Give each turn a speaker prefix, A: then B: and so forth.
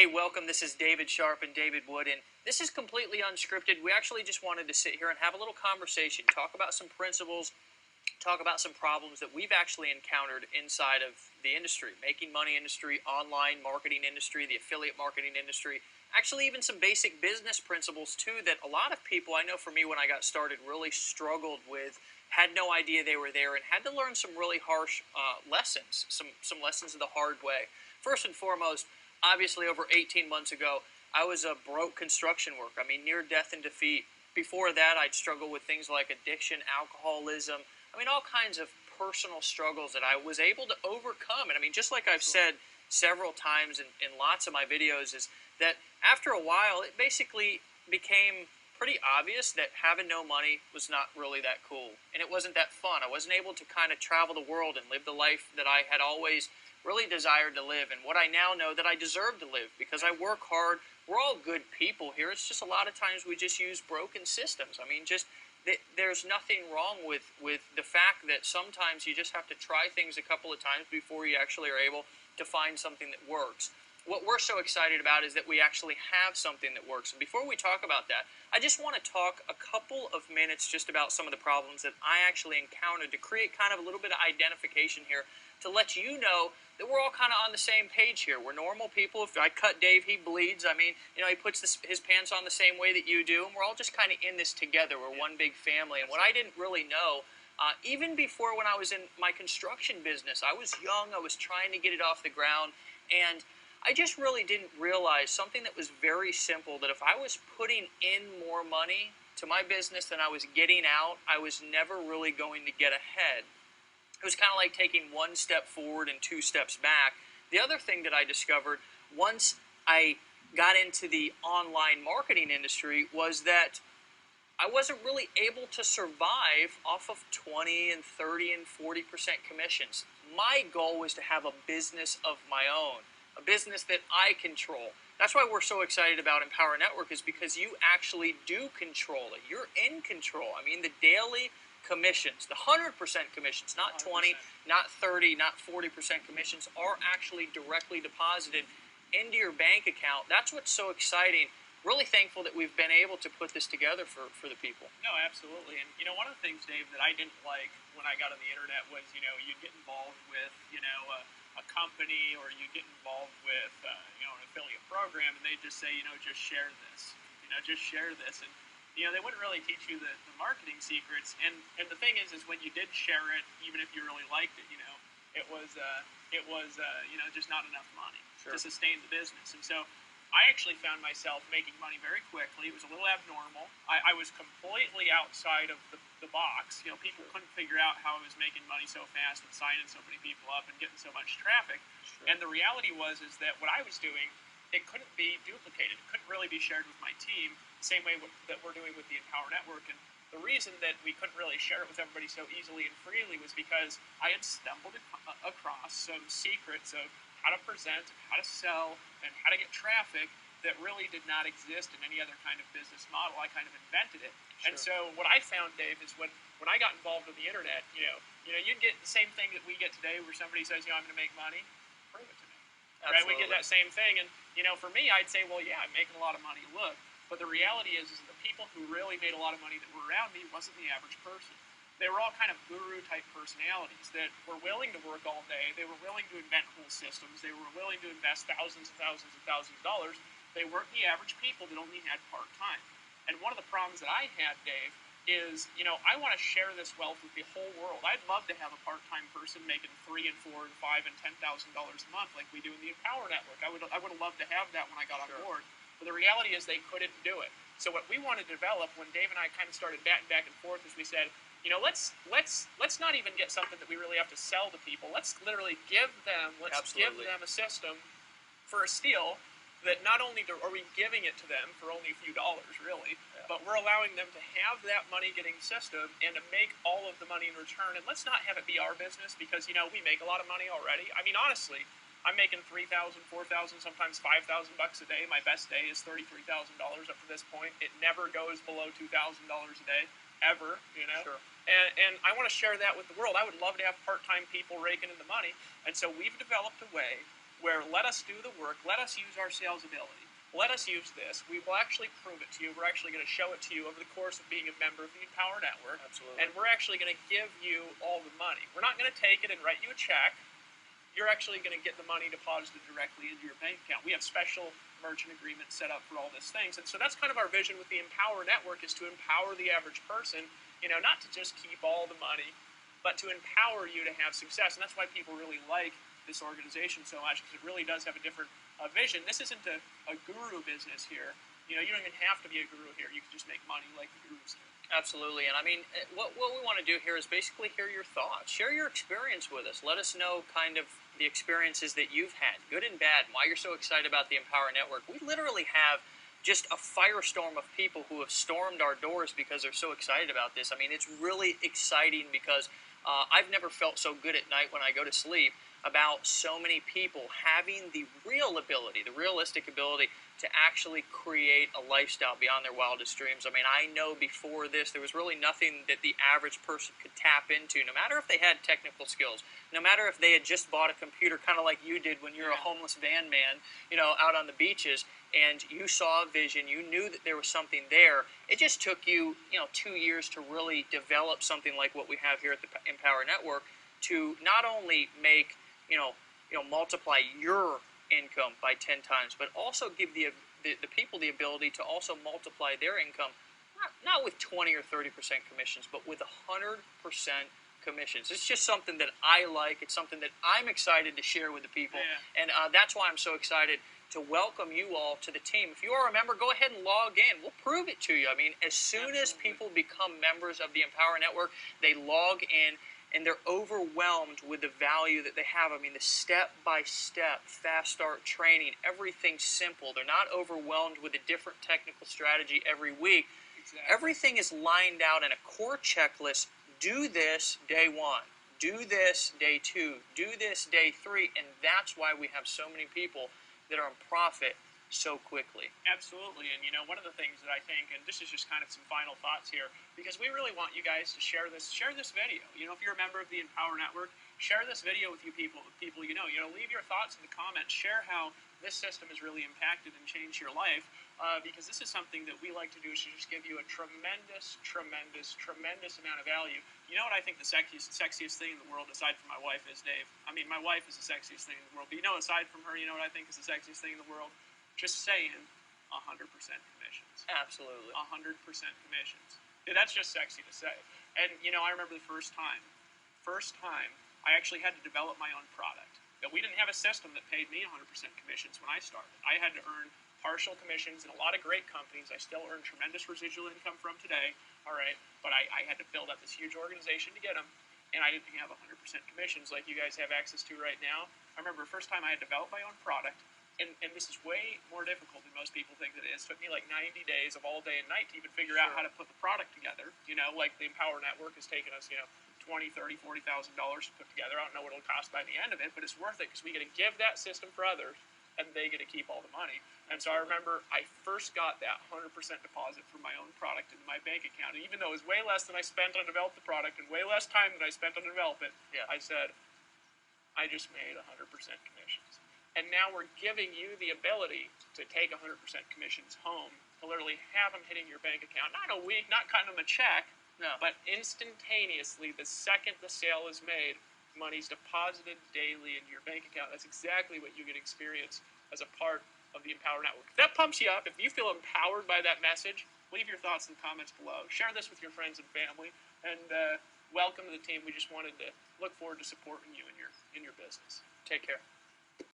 A: Hey, welcome. This is David Sharpe and David Wood, and this is completely unscripted. We actually just wanted to sit here and have a little conversation, talk about some principles, talk about some problems that we've actually encountered inside of the industry, making money industry, online marketing industry, the affiliate marketing industry, actually even some basic business principles too that a lot of people, I know for me when I got started, really struggled with, had no idea they were there, and had to learn some really harsh lessons, some lessons the hard way. First and foremost, obviously over 18 months ago, I was a broke construction worker. I mean, near death and defeat. Before that, I'd struggled with things like addiction, alcoholism, I mean, all kinds of personal struggles that I was able to overcome. And I mean, just like I've said several times in lots of my videos, is that after a while, it basically became pretty obvious that having no money was not really that cool. And it wasn't that fun. I wasn't able to kind of travel the world and live the life that I had always really desired to live, and what I now know that I deserve to live because I work hard. We're all good people here. It's just a lot of times we just use broken systems. I mean, just there's nothing wrong with the fact that sometimes you just have to try things a couple of times before you actually are able to find something that works. What we're so excited about is that we actually have something that works. And before we talk about that, I just want to talk a couple of minutes just about some of the problems that I actually encountered to create kind of a little bit of identification here, to let you know that we're all kind of on the same page here. We're normal people. If I cut Dave, he bleeds. I mean, you know, he puts his pants on the same way that you do, and we're all just kind of in this together. We're one big family. And what I didn't really know, even before when I was in my construction business, I was young, I was trying to get it off the ground, and I just really didn't realize something that was very simple, that if I was putting in more money to my business than I was getting out, I was never really going to get ahead. It was kind of like taking one step forward and two steps back. The other thing that I discovered once I got into the online marketing industry was that I wasn't really able to survive off of 20 and 30 and 40% commissions. My goal was to have a business of my own, a business that I control. That's why we're so excited about Empower Network, is because you actually do control it. You're in control. I mean, the daily commissions, the 100% commissions, not 20, 100%. Not 30, not 40% commissions, are actually directly deposited into your bank account. That's what's so exciting. Really thankful that we've been able to put this together for the people.
B: No, absolutely. And, you know, one of the things, Dave, that I didn't like when I got on the internet was, you know, you'd get involved with, you know, a company, or you'd get involved with, you know, an affiliate program, and they'd just say, you know, just share this. You know, just share this. And, you know, they wouldn't really teach you the marketing secrets. And the thing is when you did share it, even if you really liked it, you know, it was you know, just not enough money to sustain the business. And so I actually found myself making money very quickly. It was a little abnormal. I was completely outside of the box. You know, people couldn't figure out how I was making money so fast and signing so many people up and getting so much traffic. And the reality is that what I was doing, it couldn't be duplicated. It couldn't really be shared with my team the same way that we're doing with the Empower Network. And the reason that we couldn't really share it with everybody so easily and freely was because I had stumbled across some secrets of how to present, how to sell, and how to get traffic that really did not exist in any other kind of business model. I kind of invented it. And so what I found, Dave, is when I got involved with the internet, you know, you'd get the same thing that we get today, where somebody says, you know, I'm going to make money. Prove it to me. Right? We get that same thing. And, you know, for me, I'd say, well, yeah, I'm making a lot of money. Look. But the reality is the people who really made a lot of money that were around me wasn't the average person. They were all kind of guru-type personalities that were willing to work all day. They were willing to invent whole systems. They were willing to invest thousands and thousands and thousands of dollars. They weren't the average people that only had part-time. And one of the problems that I had, Dave, is, you know, I want to share this wealth with the whole world. I'd love to have a part-time person making $3 and $4 and $5 and $10,000 a month like we do in the Empower Network. I would have loved to have that when I got on board. But the reality is they couldn't do it. So what we wanted to develop when Dave and I kind of started batting back and forth is we said, you know, let's not even get something that we really have to sell to people. Let's literally give them a system for a steal that not only are we giving it to them for only a few dollars, really, but we're allowing them to have that money-getting system and to make all of the money in return. And let's not have it be our business, because, you know, we make a lot of money already. I mean, honestly, I'm making $3,000, $4,000, sometimes $5,000 a day. My best day is $33,000 up to this point. It never goes below $2,000 a day, ever, you know? And I want to share that with the world. I would love to have part-time people raking in the money. And so we've developed a way where let us do the work, let us use our sales ability. Let us use this. We will actually prove it to you. We're actually going to show it to you over the course of being a member of the Empower Network.
A: Absolutely.
B: And we're actually going to give you all the money. We're not going to take it and write you a check. You're actually going to get the money deposited directly into your bank account. We have special merchant agreements set up for all these things. And so that's kind of our vision with the Empower Network, is to empower the average person, not to just keep all the money, but to empower you to have success. And that's why people really like this organization so much, because it really does have a different vision. This isn't a guru business here. You don't even have to be a guru here. You can just make money like the gurus do.
A: Absolutely. And I mean, what we want to do here is basically hear your thoughts. Share your experience with us. Let us know kind of the experiences that you've had, good and bad, and why you're so excited about the Empower Network. We literally have just a firestorm of people who have stormed our doors because they're so excited about this. I mean, it's really exciting because I've never felt so good at night when I go to sleep about so many people having the real ability, the realistic ability to actually create a lifestyle beyond their wildest dreams. I mean, I know before this, there was really nothing that the average person could tap into, no matter if they had technical skills, no matter if they had just bought a computer, kind of like you did when you're a homeless van man, out on the beaches, and you saw a vision, you knew that there was something there. It just took you, 2 years to really develop something like what we have here at the Empower Network, to not only make, multiply your income by 10 times, but also give the people the ability to also multiply their income, not with 20 or 30% commissions, but with 100% commissions. It's just something that I like. It's something that I'm excited to share with the people, and that's why I'm so excited to welcome you all to the team. If you are a member, go ahead and log in. We'll prove it to you. I mean, as soon as people become members of the Empower Network, they log in, and they're overwhelmed with the value that they have. I mean, the step-by-step, fast start training, everything's simple. They're not overwhelmed with a different technical strategy every week.
B: Exactly.
A: Everything is lined out in a core checklist. Do this day 1. Do this day 2. Do this day 3. And that's why we have so many people that are in profit so quickly.
B: Absolutely. And one of the things that I think, and this is just kind of some final thoughts here, because we really want you guys to share this video. If you're a member of the Empower Network, share this video with people you know. Leave your thoughts in the comments. Share how this system has really impacted and changed your life, because this is something that we like to do, is to just give you a tremendous amount of value. You know what I think the sexiest thing in the world, aside from my wife, is, Dave? I mean, my wife is the sexiest thing in the world, but aside from her, you know what I think is the sexiest thing in the world? Just saying, 100% commissions.
A: Absolutely.
B: 100% commissions. Dude, that's just sexy to say. And, I remember the first time I actually had to develop my own product. We didn't have a system that paid me 100% commissions when I started. I had to earn partial commissions in a lot of great companies. I still earn tremendous residual income from today, all right? But I had to build up this huge organization to get them, and I didn't have 100% commissions like you guys have access to right now. I remember the first time I had developed my own product, and this is way more difficult than most people think it is. It took me like 90 days of all day and night to even figure out how to put the product together. Like the Empower Network has taken us, $20,000, $30,000, $40,000 to put together. I don't know what it'll cost by the end of it, but it's worth it because we get to give that system for others, and they get to keep all the money. And so I remember I first got that 100% deposit for my own product into my bank account. And even though it was way less than I spent on develop the product and way less time than I spent on develop it, I said, I just made 100% commissions. And now we're giving you the ability to take 100% commissions home, to literally have them hitting your bank account. Not a week, not cutting them a check, but instantaneously, the second the sale is made, money's deposited daily into your bank account. That's exactly what you can experience as a part of the Empower Network. If that pumps you up, if you feel empowered by that message, leave your thoughts in the comments below. Share this with your friends and family, and welcome to the team. We just wanted to look forward to supporting you in your business.
A: Take care.